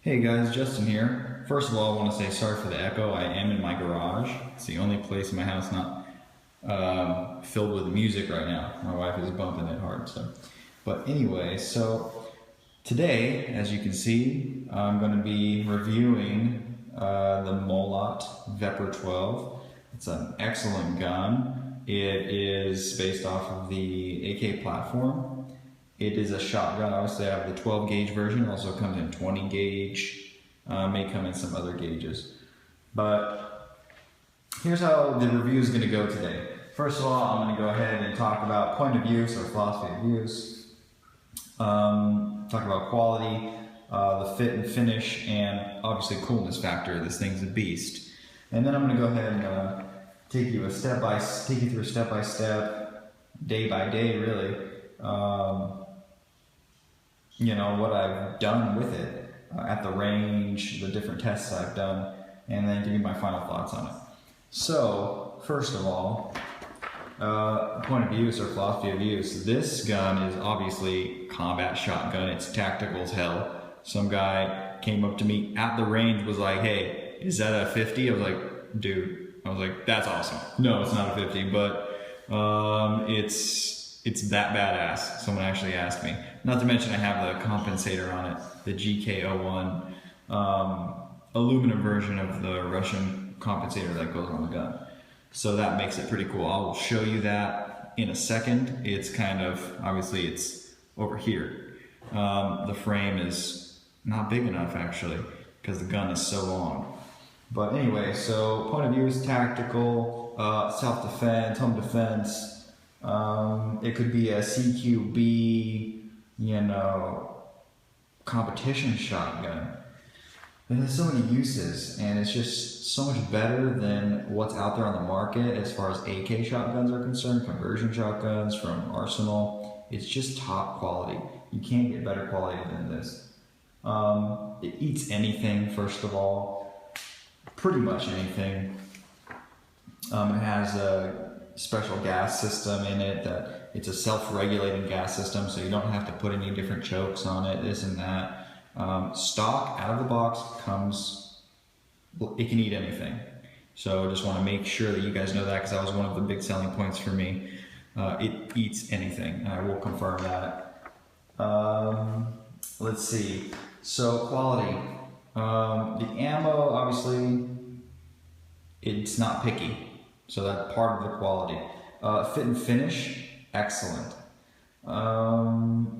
Hey guys, Justin here. First of all, I want to say sorry for the echo. I am in my garage. It's the only place in my house not filled with music right now. My wife is bumping it hard. But anyway, so today, as you can see, I'm going to be reviewing the Molot Vepr 12. It's an excellent gun. It is based off of the AK platform. It is a shotgun. Obviously, I have the 12 gauge version. It also comes in 20 gauge. May come in some other gauges. But here's how the review is going to go today. First of all, I'm going to go ahead and talk about point of use or philosophy of use. Talk about quality, the fit and finish, and obviously coolness factor. This thing's a beast. And then I'm going to go ahead and take you through step by step, day by day, really. You know, what I've done with it at the range, the different tests I've done, and then give you my final thoughts on it. So, first of all, point of use or philosophy of use. This gun is obviously combat shotgun. It's tactical as hell. Some guy came up to me at the range, was like, "Hey, is that a 50?" I was like, "Dude," I was like, "That's awesome." No, it's not a 50, but it's that badass. Someone actually asked me. Not to mention I have the compensator on it, the GK01 aluminum version of the Russian compensator that goes on the gun. So that makes it pretty cool. I'll show you that in a second. It's kind of, obviously it's over here. The frame is not big enough actually because the gun is so long. But anyway, so point of view is tactical, self-defense, home defense. It could be a CQB, you know, competition shotgun. It has so many uses, and it's just so much better than what's out there on the market as far as AK shotguns are concerned, conversion shotguns from Arsenal. It's just top quality. You can't get better quality than this. It eats anything, first of all, pretty much anything. It has a special gas system in it that it's a self-regulating gas system, so you don't have to put any different chokes on it, this and that. Stock out of the box comes, it can eat anything. So just want to make sure that you guys know that, because that was one of the big selling points for me. It eats anything, and I will confirm that. Let's see. So quality. The ammo, obviously, it's not picky. So that's part of the quality. Fit and finish, excellent.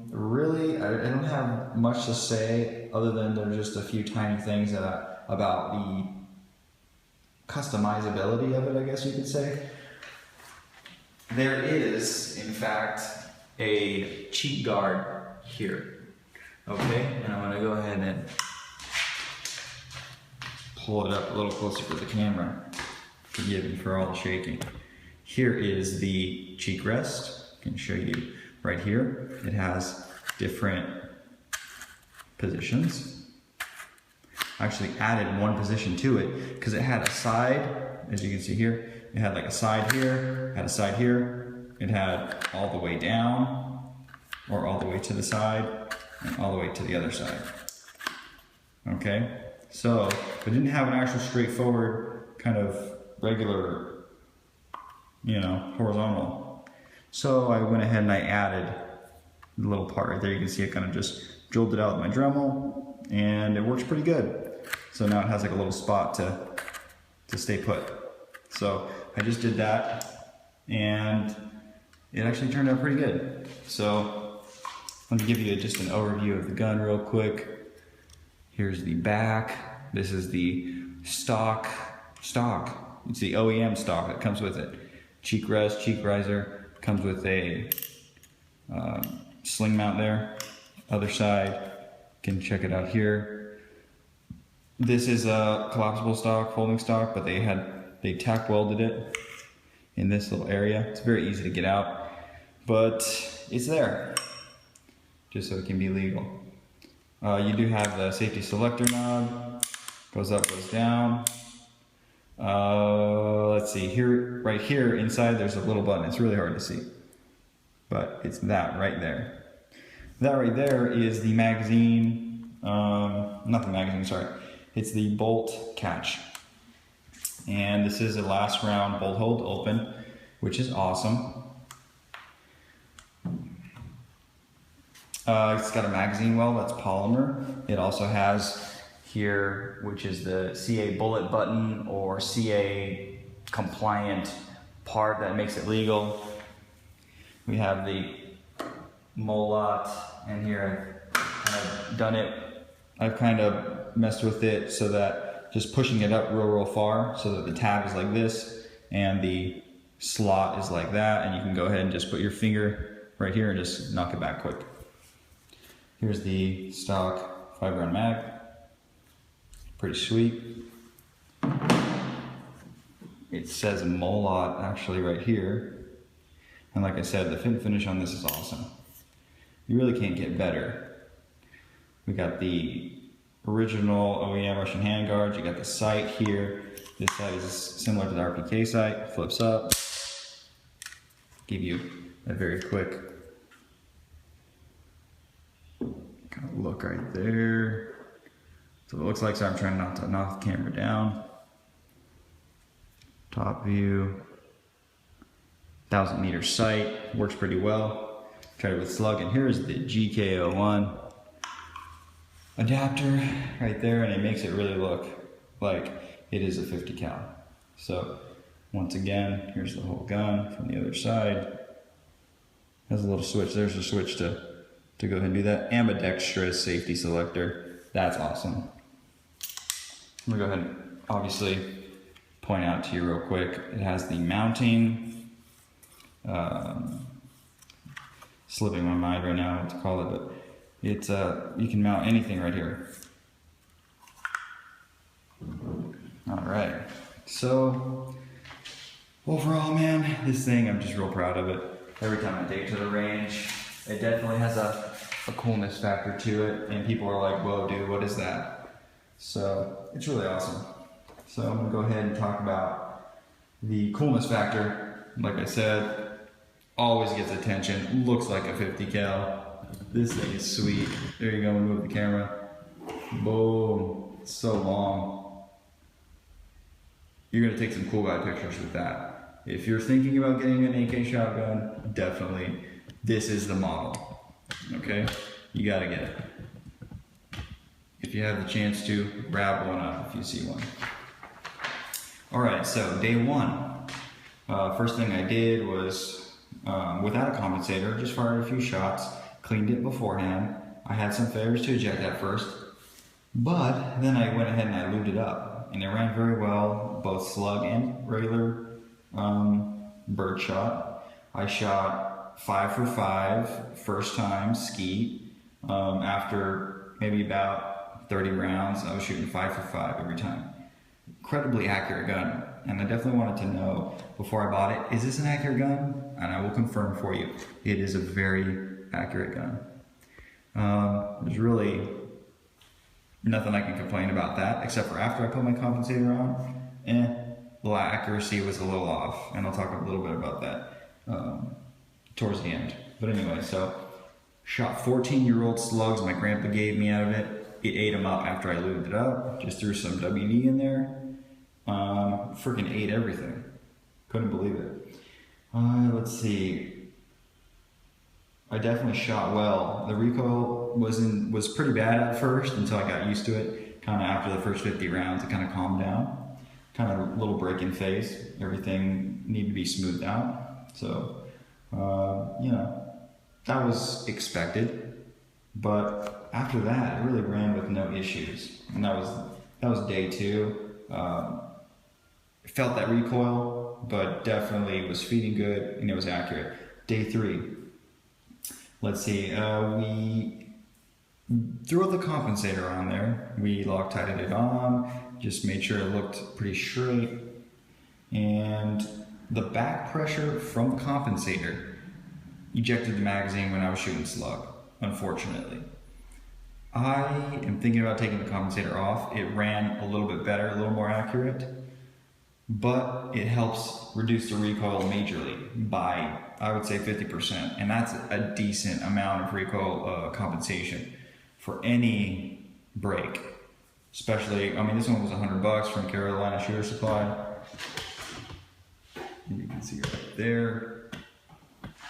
Really, I don't have much to say other than there's just a few tiny things about the customizability of it, I guess you could say. There is, in fact, a cheek guard here. Okay, and I'm going to go ahead and pull it up a little closer for the camera. Forgive me for all the shaking. Here is the cheek rest. I can show you right here. It has different positions. I actually added one position to it because it had a side, as you can see here. It had like a side here, had a side here. It had all the way down, or all the way to the side, and all the way to the other side. Okay, so it didn't have an actual straightforward kind of regular, you know, horizontal. So I went ahead and I added the little part right there. You can see it kind of just drilled it out with my Dremel, and it works pretty good. So now it has like a little spot to stay put. So I just did that, and it actually turned out pretty good. So let me give you just an overview of the gun real quick. Here's the back. This is the stock. It's the OEM stock that comes with it. Cheek rest, cheek riser, comes with a sling mount there. Other side, you can check it out here. This is a collapsible stock, folding stock, but they tack welded it in this little area. It's very easy to get out, but it's there, just so it can be legal. You do have the safety selector knob, goes up, goes down. Let's see, here, right here inside there's a little button. It's really hard to see, but it's that right there. That right there is the magazine not the magazine, sorry. It's the bolt catch. And this is a last round bolt hold open, which is awesome. It's got a magazine well that's polymer. It also has here, which is the CA bullet button or CA compliant part that makes it legal. We have the Molot, and here I've kind of messed with it so that just pushing it up real far so that the tab is like this and the slot is like that, and you can go ahead and just put your finger right here and just knock it back quick. Here's the stock 5-round mag. Pretty sweet. It says Molot actually right here. And like I said, the fit and finish on this is awesome. You really can't get better. We got the original OEM Russian handguards. You got the sight here. This sight is similar to the RPK sight. Flips up. Give you a very quick kind of look right there. So it looks like, so I'm trying not to knock the camera down. Top view. 1,000-meter sight. Works pretty well. Tried it with slug, and here's the GK01 adapter right there, and it makes it really look like it is a 50 cal. So once again, here's the whole gun from the other side. Has a little switch. There's a switch to go ahead and do that. Ambidextrous safety selector. That's awesome. I'm gonna go ahead and obviously point out to you real quick. It has the mounting. Slipping my mind right now what to call it, but it's you can mount anything right here. All right. So overall, man, this thing, I'm just real proud of it. Every time I take it to the range, it definitely has a coolness factor to it, and people are like, whoa, dude, what is that? So it's really awesome. So I'm gonna go ahead and talk about the coolness factor. Like I said, always gets attention, looks like a 50 cal. This thing is sweet. There you go, move the camera. Boom, it's so long. You're gonna take some cool guy pictures with that. If you're thinking about getting an AK shotgun, definitely, this is the model, okay? You gotta get it. If you have the chance to, grab one up if you see one. All right, so day one. First thing I did was, without a compensator, just fired a few shots, cleaned it beforehand. I had some failures to eject at first, but then I went ahead and I lubed it up, and it ran very well, both slug and regular bird shot. I shot 5 for 5 first time skeet. After maybe about 30 rounds, I was shooting 5 for 5 every time. Incredibly accurate gun, and I definitely wanted to know before I bought it, is this an accurate gun? And I will confirm for you, it is a very accurate gun. There's really nothing I can complain about that, except for after I put my compensator on, the accuracy was a little off, and I'll talk a little bit about that towards the end. But anyway, so shot 14-year-old slugs my grandpa gave me out of it. It ate them up after I lubed it up. Just threw some WD in there. Freaking ate everything. Couldn't believe it. Let's see. I definitely shot well. The recoil was pretty bad at first until I got used to it. Kind of after the first 50 rounds, it kind of calmed down. Kind of a little break in phase. Everything needed to be smoothed out. So, you know, that was expected. But after that, it really ran with no issues. And that was day two. Felt that recoil, but definitely was feeding good, and it was accurate. Day three. Let's see, we threw the compensator on there. We Loctited it on, just made sure it looked pretty straight. And the back pressure from the compensator ejected the magazine when I was shooting slug, unfortunately. I am thinking about taking the compensator off. It ran a little bit better, a little more accurate, but it helps reduce the recoil majorly by, I would say, 50%. And that's a decent amount of recoil compensation for any break. Especially, I mean, this one was $100 from Carolina Shooter Supply. You can see right there.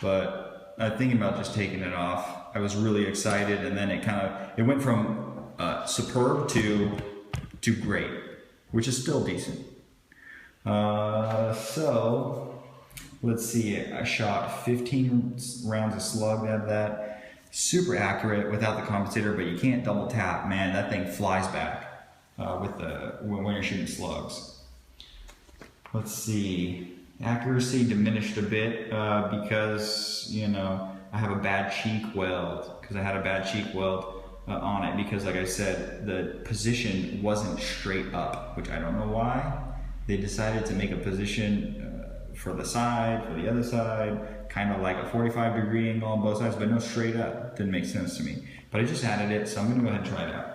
But I'm thinking about just taking it off. I was really excited, and then it went from superb to great, which is still decent. So let's see. I shot 15 rounds of slug out of that. Super accurate without the compensator, but you can't double tap. Man, that thing flies back when you're shooting slugs. Let's see. Accuracy diminished a bit because, you know, I have a bad cheek weld, because I had a bad cheek weld on it, because like I said, the position wasn't straight up, which I don't know why. They decided to make a position for the side, for the other side, kind of like a 45-degree angle on both sides, but no straight up. Didn't make sense to me. But I just added it, so I'm gonna go ahead and try it out.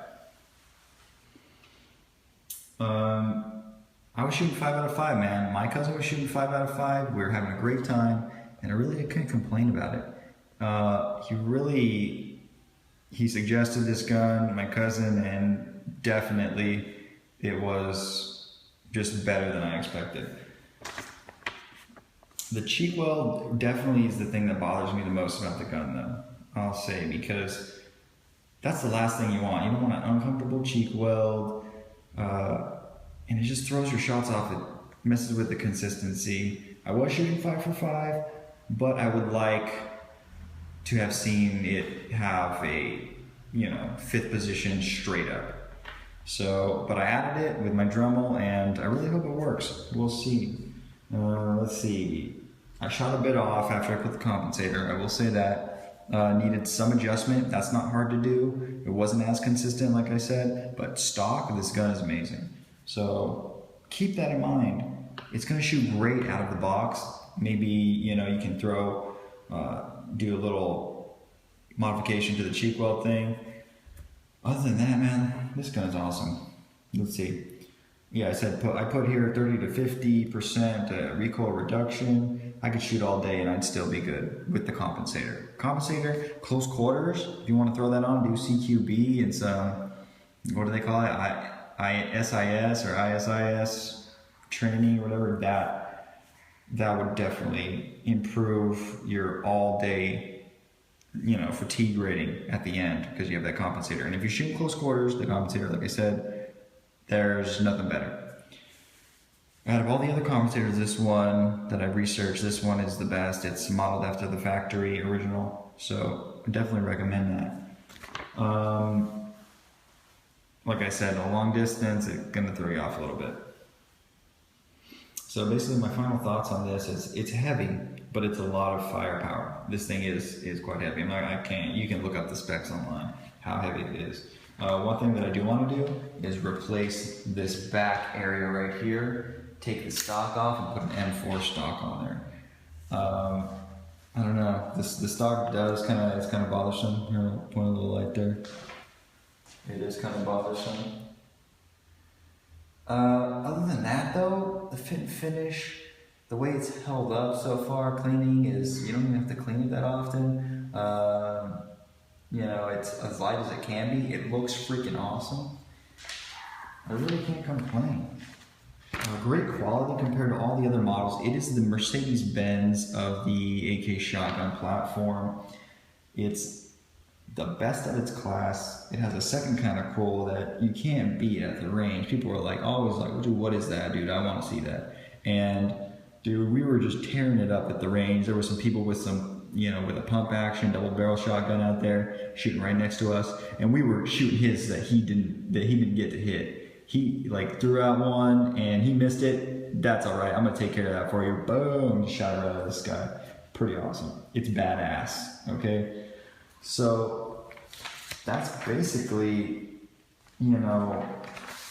I was shooting 5 out of 5, man. My cousin was shooting 5 out of 5. We were having a great time, and I really couldn't complain about it. He suggested this gun, my cousin, and definitely it was just better than I expected. The cheek weld definitely is the thing that bothers me the most about the gun, though, I'll say, because that's the last thing you want. You don't want an uncomfortable cheek weld, and it just throws your shots off. It messes with the consistency. I was shooting 5 for 5, but I would like to have seen it have a, you know, 5th position straight up. So, but I added it with my Dremel, and I really hope it works. We'll see. Let's see. I shot a bit off after I put the compensator. I will say that needed some adjustment. That's not hard to do. It wasn't as consistent, like I said, but stock, this gun is amazing. So keep that in mind. It's going to shoot great out of the box. Maybe, you know, you can throw, do a little modification to the cheek weld thing. Other than that, man, this gun is awesome. Let's see. Yeah, I put here 30 to 50% recoil reduction. I could shoot all day and I'd still be good with the compensator. Compensator, close quarters, if you want to throw that on, do CQB and some, what do they call it? SIS or ISIS training or whatever, that would definitely improve your all day, you know, fatigue rating at the end, because you have that compensator. And if you shoot close quarters, the compensator, like I said, there's nothing better. Out of all the other compensators, this one that I researched, this one is the best. It's modeled after the factory original, so I definitely recommend that. Like I said, a long distance, it's gonna throw you off a little bit. So basically my final thoughts on this is it's heavy, but it's a lot of firepower. This thing is quite heavy. You can look up the specs online, how heavy it is. One thing that I do want to do is replace this back area right here, take the stock off and put an M4 stock on there. I don't know, the stock it's kind of bothersome. Here, I'll point a little light there. It is kind of bothersome. Other than that though, the fit and finish, the way it's held up so far, cleaning is, you don't even have to clean it that often. You know, it's as light as it can be. It looks freaking awesome. I really can't complain. Great quality compared to all the other models. It is the Mercedes-Benz of the AK shotgun platform. It's the best of its class. It has a second kind of cool that you can't beat at the range. People are always like, dude, what is that, dude? I want to see that. And dude, we were just tearing it up at the range. There were some people with some, you know, with a pump action, double barrel shotgun out there shooting right next to us. And we were shooting his that he didn't get to hit. He threw out one and he missed it. That's all right. I'm going to take care of that for you. Boom. Shot it right out of the sky. Pretty awesome. It's badass. Okay. So that's basically, you know,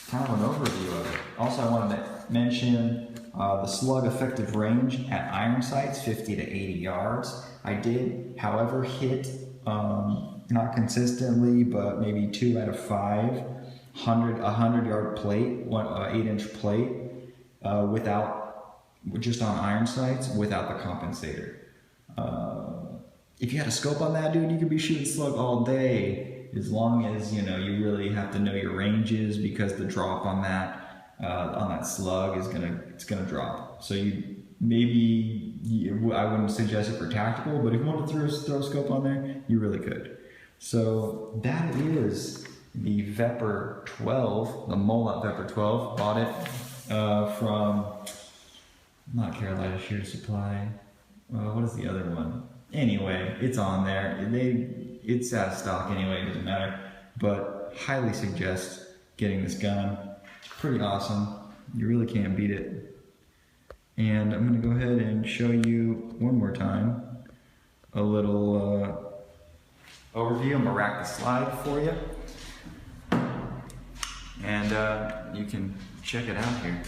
kind of an overview of it. Also, I wanted to mention the slug effective range at iron sights, 50 to 80 yards. I did, however, hit, not consistently, but maybe 2 out of 5, 100-yard plate, 8-inch plate, just on iron sights, without the compensator. If you had a scope on that, dude, you could be shooting slug all day as long as you really have to know your ranges, because the drop on that slug is gonna drop. So I wouldn't suggest it for tactical, but if you want to throw a scope on there, you really could. So that is the Vepr 12, the Molot Vepr 12. Bought it from not Carolina Shear Supply. What is the other one? Anyway, it's on there. It's out of stock anyway, it doesn't matter. But highly suggest getting this gun. Pretty awesome. You really can't beat it. And I'm gonna go ahead and show you one more time a little overview. I'm gonna rack the slide for you. And you can check it out here.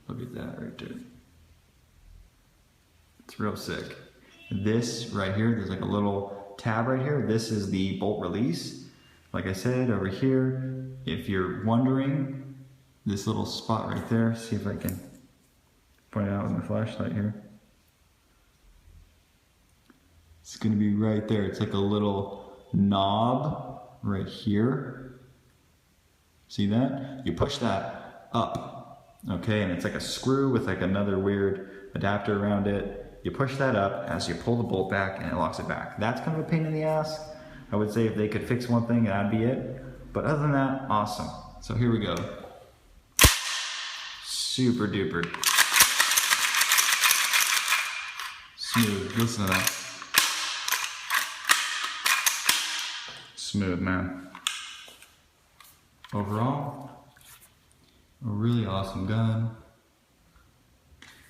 Look at that right there. It's real sick. This right here, there's like a little tab right here. This is the bolt release. Like I said, over here, if you're wondering, this little spot right there, see if I can point it out with my flashlight here. It's gonna be right there. It's like a little knob right here. See that? You push that up, okay? And it's like a screw with like another weird adapter around it. You push that up as you pull the bolt back and it locks it back. That's kind of a pain in the ass. I would say if they could fix one thing, that'd be it. But other than that, awesome. So here we go. Super duper. Smooth, listen to that. Smooth, man. Overall, a really awesome gun.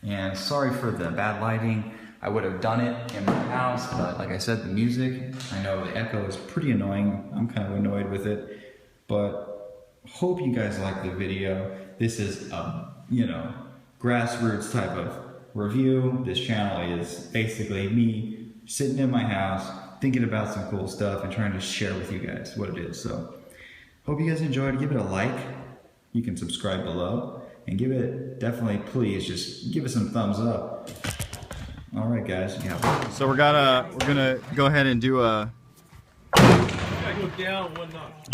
And sorry for the bad lighting. I would have done it in my house, but like I said, the music, I know the echo is pretty annoying. I'm kind of annoyed with it, but hope you guys like the video. This is a, grassroots type of review. This channel is basically me sitting in my house, thinking about some cool stuff and trying to share with you guys what it is. So hope you guys enjoyed. Give it a like. You can subscribe below and give it, definitely please just give it some thumbs up. All right, guys. Yeah. So we're gonna go ahead and do a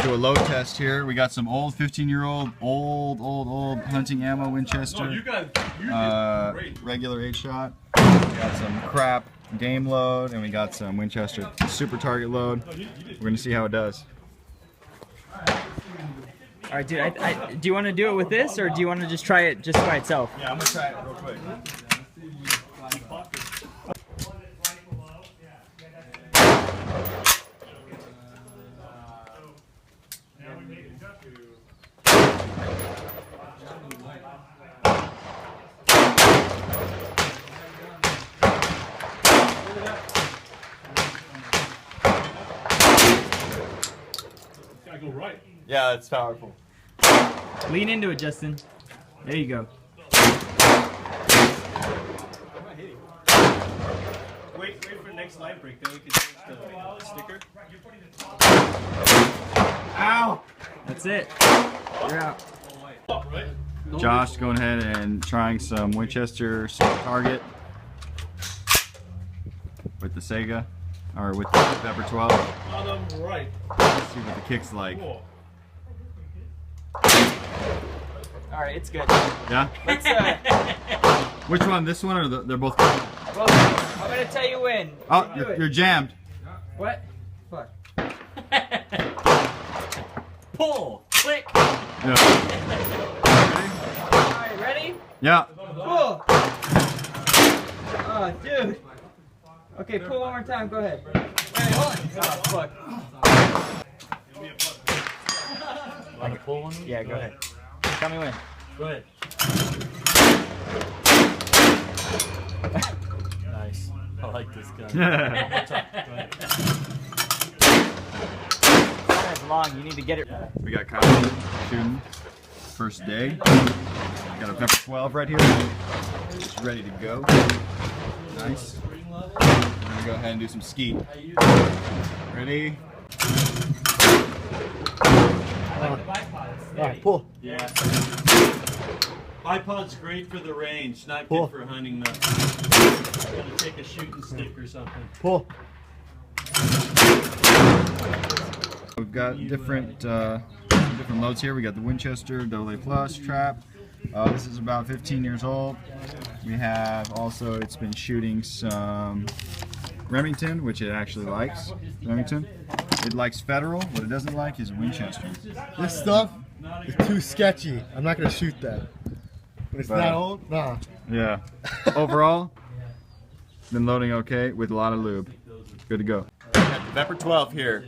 load test here. We got some old 15-year-old old hunting ammo Winchester. Regular 8-shot. We got some crap game load, and we got some Winchester super target load. We're gonna see how it does. All right, dude. Do you want to do it with this, or do you want to just try it just by itself? Yeah, I'm gonna try it real quick. Go right. Yeah, it's powerful. Lean into it, Justin. There you go. Wait for the next line break, then we can change the sticker. Ow! That's it. You're out. Josh going ahead and trying some Winchester target with the Saiga, or with the Vepr 12. Bottom right. Let's see what the kick's like. Cool. All right, it's good. Yeah? Let's, Which one? This one or they're both? well, I'm gonna tell you when. Oh, you're jammed. What? Fuck. Pull. Click. Yeah. All right, ready? Yeah. Pull. Oh, dude. Okay, pull one more time. Go ahead. Wait, hold on. Oh, fuck. Want to pull one? Yeah, go ahead. Tell me when. Go ahead. Nice. I like this gun. Go ahead. It's long. You need to get it. We got Kyle shooting. First day. Got a Vepr 12 right here. It's ready to go. Nice. We're gonna go ahead and do some skeet. Ready? Alright, pull. Yeah. Bipod's great for the range, not good for hunting though. Gotta take a shooting stick or something. Pull. we've got different loads here. We got the Winchester AA Plus trap. This is about 15 years old. We have also, it's been shooting some Remington, which it actually likes. Remington. It likes Federal. What it doesn't like is Winchester. This stuff is too sketchy. I'm not gonna shoot that. When it's that old, nah. Yeah. Overall, been loading okay with a lot of lube. Good to go. We got the Vepr 12 here.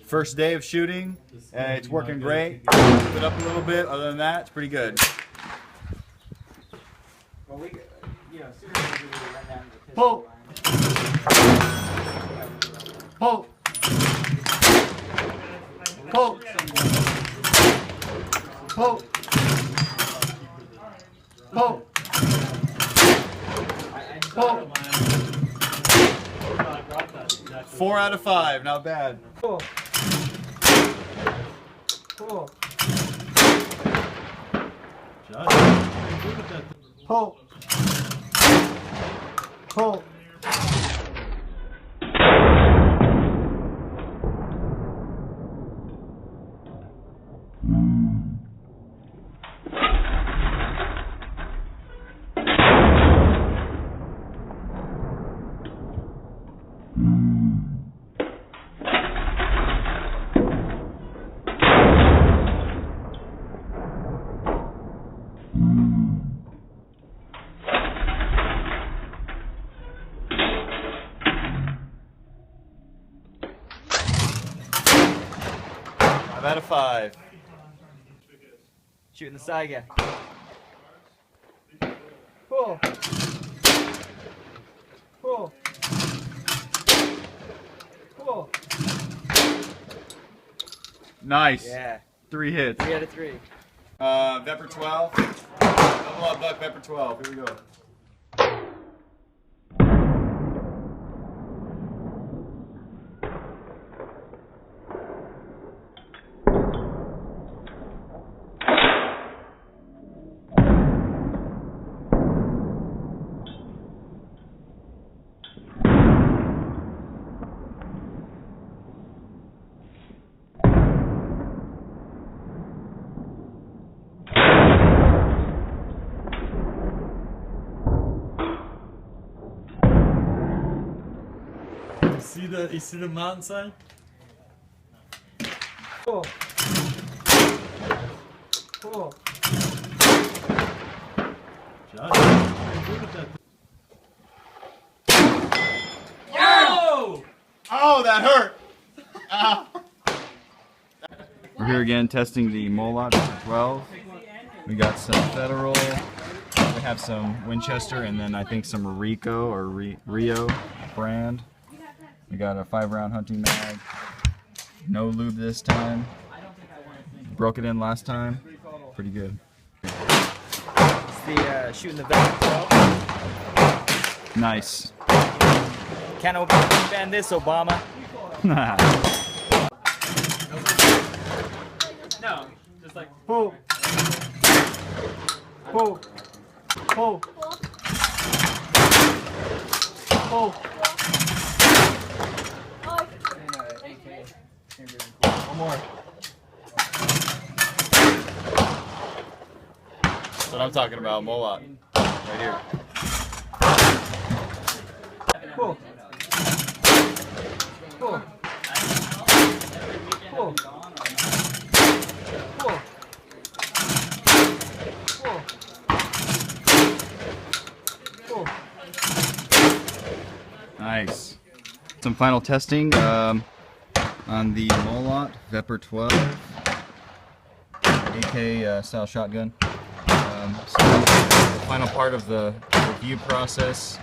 First day of shooting, and it's working great. Move it up a little bit. Other than that, it's pretty good. Well, soon as we run down the pistol Pull. line. Pull. Pull. Pull. Pull. Pull. 4 out of 5, not bad. Pull. Pull. Pull. Pull. Out of 5. Shooting the Saiga. Pull. Pull. Pull. Nice. Yeah. 3 hits. 3 out of 3. Vepr 12. Double up buck Vepr 12. Here we go. You see the mountainside? Pull. Pull. Oh! Oh, that hurt! We're here again testing the Molot Vepr 12. We got some Federal, we have some Winchester, and then I think some Rico or Rio brand. We got a 5-round hunting mag. No lube this time. Broke it in last time. Pretty good. It's the shooting the Vepr 12. Nice. Can't ban this, Obama. No, just like Pull. Pull. Pull. Pull. One more. That's what I'm talking about, Molot. Right here. Pull. Pull. Pull. Pull. Pull. Pull. Nice. Some final testing on the Molot Vepr 12 AK style shotgun. So the final part of the review process,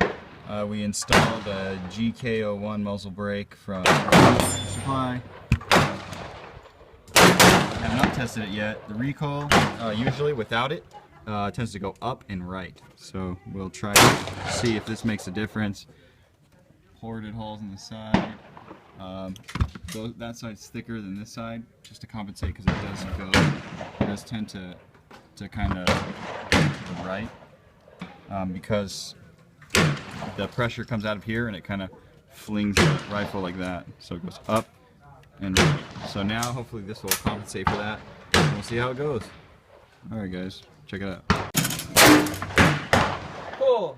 we installed a GK01 muzzle brake from Supply. I have not tested it yet. The recoil, usually without it, tends to go up and right. So we'll try to see if this makes a difference. Ported holes on the side. That side's thicker than this side, just to compensate because it does tend to kind of go right, because the pressure comes out of here and it kind of flings the rifle like that, so it goes up and ready. So now hopefully this will compensate for that, and we'll see how it goes. All right, guys, check it out. Cool.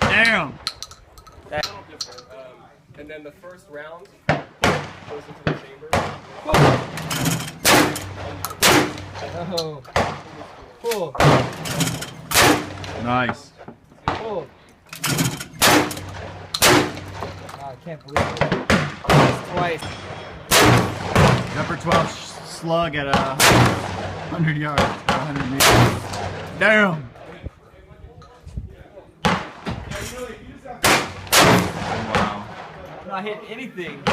Damn! And then the first round goes into the chamber. Oh. Cool. Nice. Cool. Oh, I can't believe it. Twice. Vepr 12 slug at 100 yards, 100 meters. Damn! Wow. I'm not hitting anything.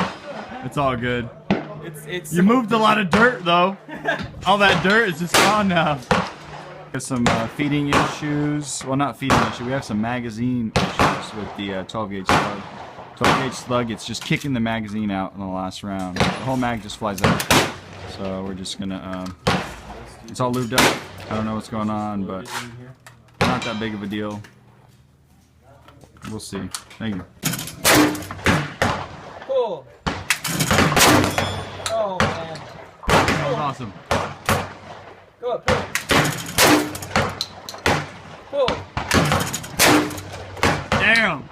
It's all good. It's. You moved a lot of dirt though. All that dirt is just gone now. We have some feeding issues. Well, not feeding issues. We have some magazine issues with the 12 gauge slug. 12 gauge slug, it's just kicking the magazine out in the last round. The whole mag just flies out. So we're just gonna, it's all lubed up. I don't know what's going on, but not that big of a deal. We'll see. Thank you. Cool. Oh man. That was awesome. Go up. Cool. Damn!